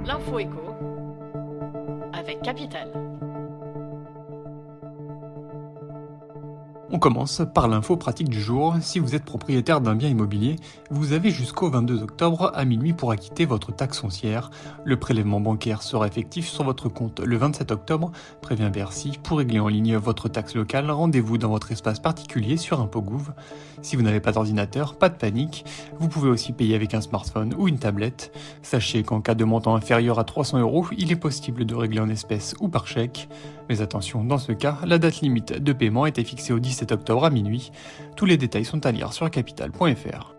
L'info éco avec Capital. On commence par l'info pratique du jour. Si vous êtes propriétaire d'un bien immobilier, vous avez jusqu'au 22 octobre à minuit pour acquitter votre taxe foncière. Le prélèvement bancaire sera effectif sur votre compte le 27 octobre, prévient Bercy. Pour régler en ligne votre taxe locale, rendez-vous dans votre espace particulier sur Impôts.gouv. Si vous n'avez pas d'ordinateur, pas de panique. Vous pouvez aussi payer avec un smartphone ou une tablette. Sachez qu'en cas de montant inférieur à 300 €, il est possible de régler en espèces ou par chèque. Mais attention, dans ce cas, la date limite de paiement était fixée au 17 octobre à minuit. Tous les détails sont à lire sur capital.fr.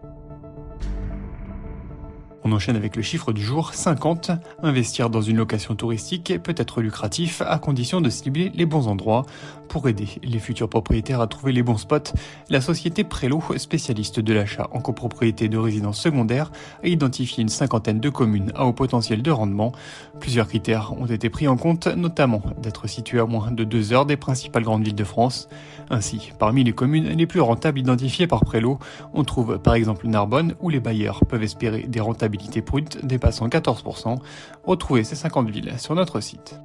On enchaîne avec le chiffre du jour 50. Investir dans une location touristique peut être lucratif à condition de cibler les bons endroits. Pour aider les futurs propriétaires à trouver les bons spots, la société Prélo, spécialiste de l'achat en copropriété de résidences secondaires, a identifié une cinquantaine de communes à haut potentiel de rendement. Plusieurs critères ont été pris en compte, notamment d'être situé à moins de 2 heures des principales grandes villes de France. Ainsi, parmi les communes les plus rentables identifiées par Prélo, on trouve par exemple Narbonne, où les bailleurs peuvent espérer des rentabilités brute dépassant 14%. Retrouvez ces 50 villes sur notre site.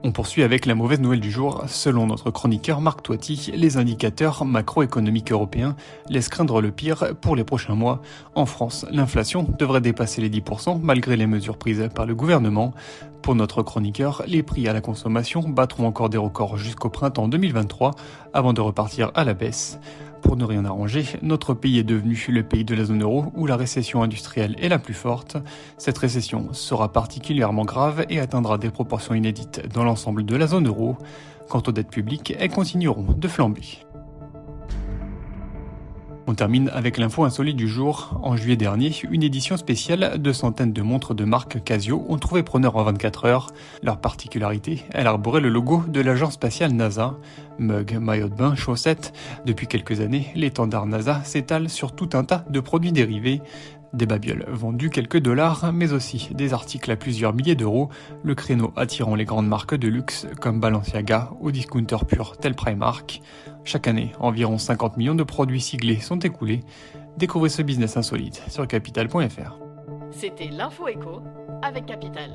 On poursuit avec la mauvaise nouvelle du jour. Selon notre chroniqueur Marc Toiti, les indicateurs macroéconomiques européens laissent craindre le pire pour les prochains mois. En France, l'inflation devrait dépasser les 10% malgré les mesures prises par le gouvernement. Pour notre chroniqueur, les prix à la consommation battront encore des records jusqu'au printemps 2023 avant de repartir à la baisse. Pour ne rien arranger, notre pays est devenu le pays de la zone euro où la récession industrielle est la plus forte. Cette récession sera particulièrement grave et atteindra des proportions inédites dans l'ensemble de la zone euro. Quant aux dettes publiques, elles continueront de flamber. On termine avec l'info insolite du jour. En juillet dernier, une édition spéciale de centaines de montres de marque Casio ont trouvé preneur en 24 heures. Leur particularité, elle arborait le logo de l'agence spatiale NASA. Mugs, maillots de bain, chaussettes. Depuis quelques années, l'étendard NASA s'étale sur tout un tas de produits dérivés. Des babioles vendues quelques dollars, mais aussi des articles à plusieurs milliers d'euros, le créneau attirant les grandes marques de luxe comme Balenciaga ou discounters purs tels Primark. Chaque année, environ 50 millions de produits siglés sont écoulés. Découvrez ce business insolite sur capital.fr. C'était l'info éco avec Capital.